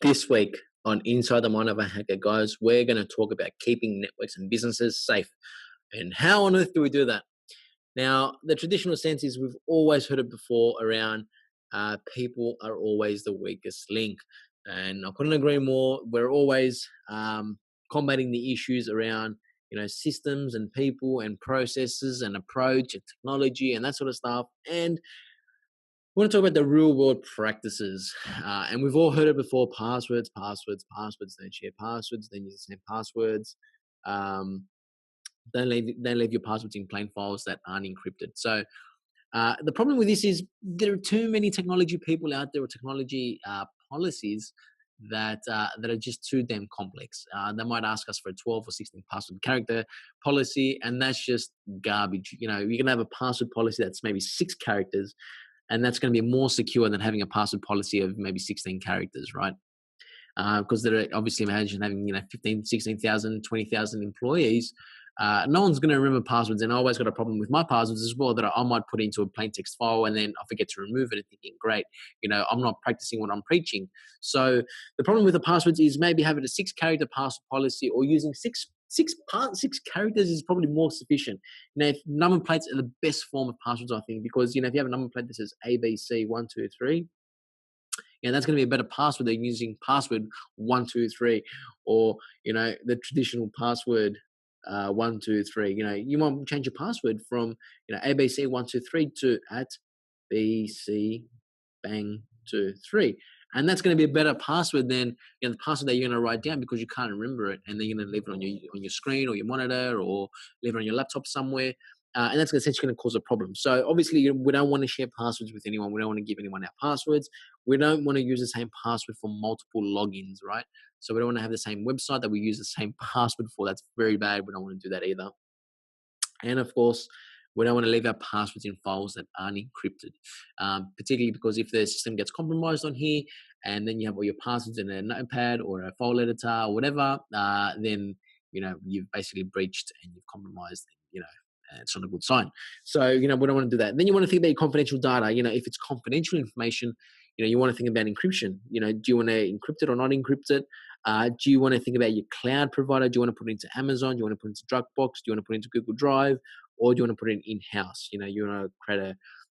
This week on Inside the Mind of a Hacker, guys, we're going to talk about keeping networks and businesses safe. And how on earth do we do that? Now, the traditional sense is we've always heard it before around people are always the weakest link. And I couldn't agree more. We're always combating the issues around systems and people and processes and approach and technology and that sort of stuff. And we want to talk about the real world practices. And we've all heard it before: passwords, don't share passwords, don't use the same passwords. Um, don't leave your passwords in plain files that aren't encrypted. So the problem with this is there are too many technology people out there, or technology policies that are just too damn complex. They might ask us for a 12 or 16 password character policy, and that's just garbage. You're going to have a password policy that's maybe 6 characters, and that's going to be more secure than having a password policy of maybe 16 characters, right? Because they're obviously, imagine having 15, 16,000, 20,000 employees. No one's going to remember passwords, and I always got a problem with my passwords as well, that I might put into a plain text file and then I forget to remove it and thinking, great, I'm not practicing what I'm preaching. So the problem with the passwords is maybe having a 6-character password policy, or using six characters is probably more sufficient. If number plates are the best form of passwords, I think, because if you have a number plate that says ABC123, that's going to be a better password than using password 123, or the traditional password 123. You might change your password from ABC 123 to @BC bang 23. And that's going to be a better password than the password that you're going to write down, because you can't remember it, and then you're going to leave it on your screen or your monitor, or leave it on your laptop somewhere. And that's essentially going to cause a problem. So obviously, we don't want to share passwords with anyone. We don't want to give anyone our passwords. We don't want to use the same password for multiple logins, right? So we don't want to have the same website that we use the same password for. That's very bad. We don't want to do that either. And of course, we don't want to leave our passwords in files that aren't encrypted, particularly because if the system gets compromised on here, and then you have all your passwords in a notepad or a file editor or whatever, then you've basically breached and you've compromised. It's not a good sign. So we don't want to do that. Then you want to think about your confidential data. If it's confidential information, you want to think about encryption. Do you want to encrypt it or not encrypt it? Do you want to think about your cloud provider? Do you want to put it into Amazon? Do you want to put it into Dropbox? Do you want to put it into Google Drive? Or do you want to put it in-house? You want to create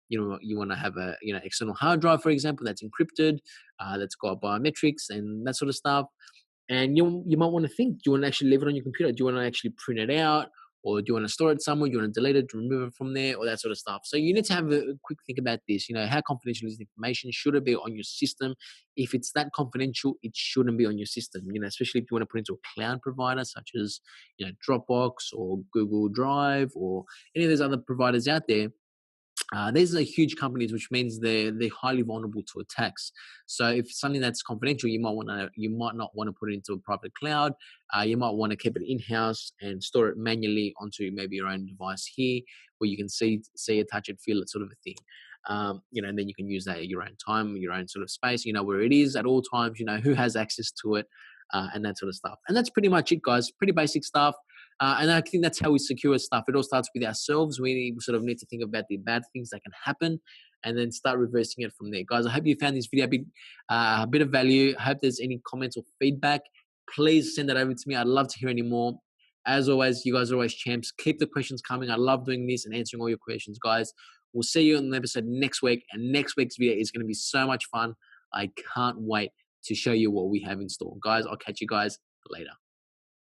you want to have a external hard drive, for example, that's encrypted, that's got biometrics and that sort of stuff. And you might want to think, do you want to actually leave it on your computer? Do you want to actually print it out? Or do you want to store it somewhere? Do you want to delete it, remove it from there, or that sort of stuff? So you need to have a quick think about this. How confidential is the information? Should it be on your system? If it's that confidential, it shouldn't be on your system. Especially if you want to put it into a cloud provider such as Dropbox or Google Drive or any of those other providers out there. These are huge companies, which means they're highly vulnerable to attacks. So if something that's confidential, you might not want to put it into a private cloud. You might want to keep it in-house and store it manually onto maybe your own device here, where you can see it, touch it, feel it, sort of a thing. And then you can use that at your own time, your own sort of space. Where it is at all times. Who has access to it, and that sort of stuff. And that's pretty much it, guys. Pretty basic stuff. And I think that's how we secure stuff. It all starts with ourselves. We sort of need to think about the bad things that can happen, and then start reversing it from there. Guys, I hope you found this video a bit of value. I hope there's any comments or feedback. Please send that over to me. I'd love to hear any more. As always, you guys are always champs. Keep the questions coming. I love doing this and answering all your questions, guys. We'll see you on the episode next week. And next week's video is going to be so much fun. I can't wait to show you what we have in store. Guys, I'll catch you guys later.